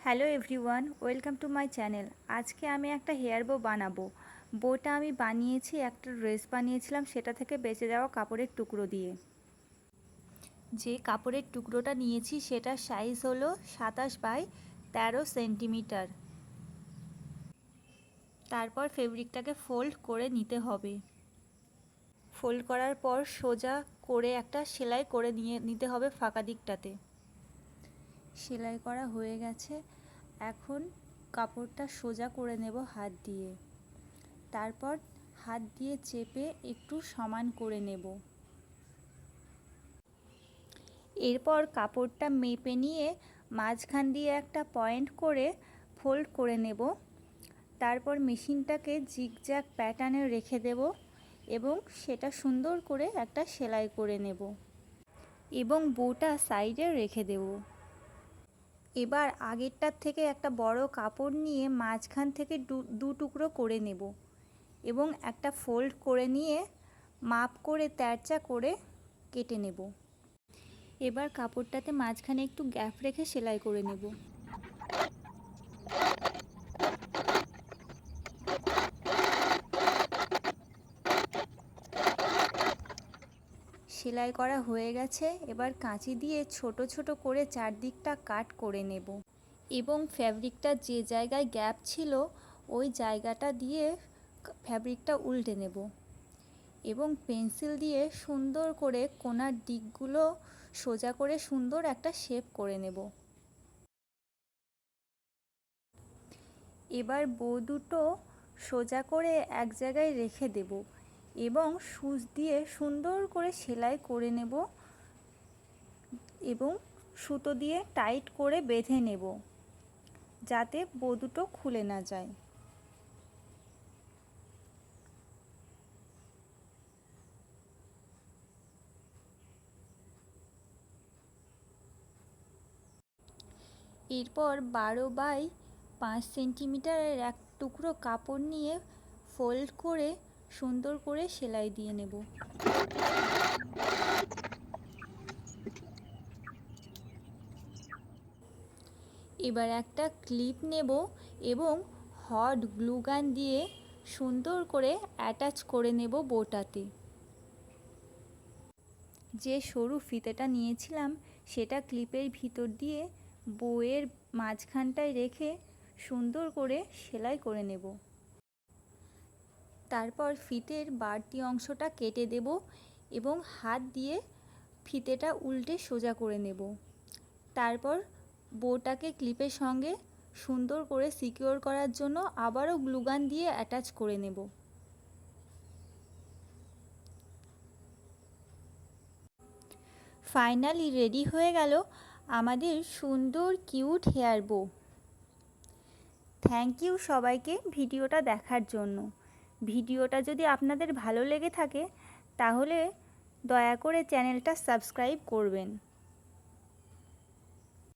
Hello everyone, welcome to my channel. আজকে আমি একটা হেয়ার বো বানাবো। বোটা আমি বানিয়েছি, একটা ড্রেস বানিয়েছিলাম সেটা থেকে বেঁচে যাওয়া কাপড়ের টুকরো দিয়ে। যে কাপড়ের টুকরোটা নিয়েছি সেটার সাইজ হলো 27 বাই 13 সেন্টিমিটার। তারপর ফেব্রিকটাকে ফোল্ড করে নিতে হবে। ফোল্ড করার পর সোজা করে একটা সেলাই করে নিতে হবে ফাঁকা দিকটাতে। সেলাই করা হয়ে গেছে। এখন কাপড়টা সোজা করে নেব হাত দিয়ে। তারপর হাত দিয়ে চেপে একটু সমান করে নেব। এরপর কাপড়টা মেপে নিয়ে মাঝখান দিয়ে একটা পয়েন্ট করে ফোল্ড করে নেব। তারপর মেশিনটাকে জিগজ্যাগ প্যাটার্নে রেখে দেব এবং সেটা সুন্দর করে একটা সেলাই করে নেব এবং বোটা সাইডে রেখে দেব। এবার আগেরটার থেকে একটা বড় কাপড় নিয়ে মাঝখান থেকে দু টুকরো করে নেব এবং একটা ফোল্ড করে নিয়ে মাপ করে তেরচা করে কেটে নেব। এবার কাপড়টাতে মাঝখানে একটু গ্যাপ রেখে সেলাই করে নেব। সেলাই করা হয়ে গেছে। এবার কাঁচি দিয়ে ছোট ছোট করে চারদিকটা কাট করে নেব এবং ফ্যাব্রিকটা যে জায়গায় গ্যাপ ছিল ওই জায়গাটা দিয়ে ফ্যাব্রিকটা উল্টে নেব এবং পেন্সিল দিয়ে সুন্দর করে কোণার দিকগুলো সোজা করে সুন্দর একটা শেপ করে নেব। এবার বো দুটো সোজা করে এক জায়গায় রেখে দেব এবং সুচ দিয়ে সুন্দর করে সেলাই করে নেব এবং সুতো দিয়ে টাইট করে বেঁধে নেব যাতে বো দুটো খুলে না যায়। এরপর 12 বাই 5 সেন্টিমিটারের এক টুকরো কাপড় নিয়ে ফোল্ড করে সুন্দর করে সেলাই দিয়ে নেব। এবার একটা ক্লিপ নেব এবং হট গ্লু গান দিয়ে সুন্দর করে অ্যাটাচ করে নেব বোটাতে। যে সরু ফিতেটা নিয়েছিলাম সেটা ক্লিপের ভিতর দিয়ে বউয়ের মাঝখানটায় রেখে সুন্দর করে সেলাই করে নেব। তারপর ফিতের বাড়তি অংশটা কেটে দেব এবং হাত দিয়ে ফিতেটা উল্টে সোজা করে নেব। তারপর বউটাকে ক্লিপের সঙ্গে সুন্দর করে সিকিউর করার জন্য আবারও গ্লুগান দিয়ে অ্যাটাচ করে নেব। ফাইনালি রেডি হয়ে গেল আমাদের সুন্দর কিউট হেয়ার বো। থ্যাংক ইউ সবাইকে ভিডিওটা দেখার জন্য। ভিডিওটা যদি আপনাদের ভালো লেগে থাকে তাহলে দয়া করে চ্যানেলটা সাবস্ক্রাইব করবেন।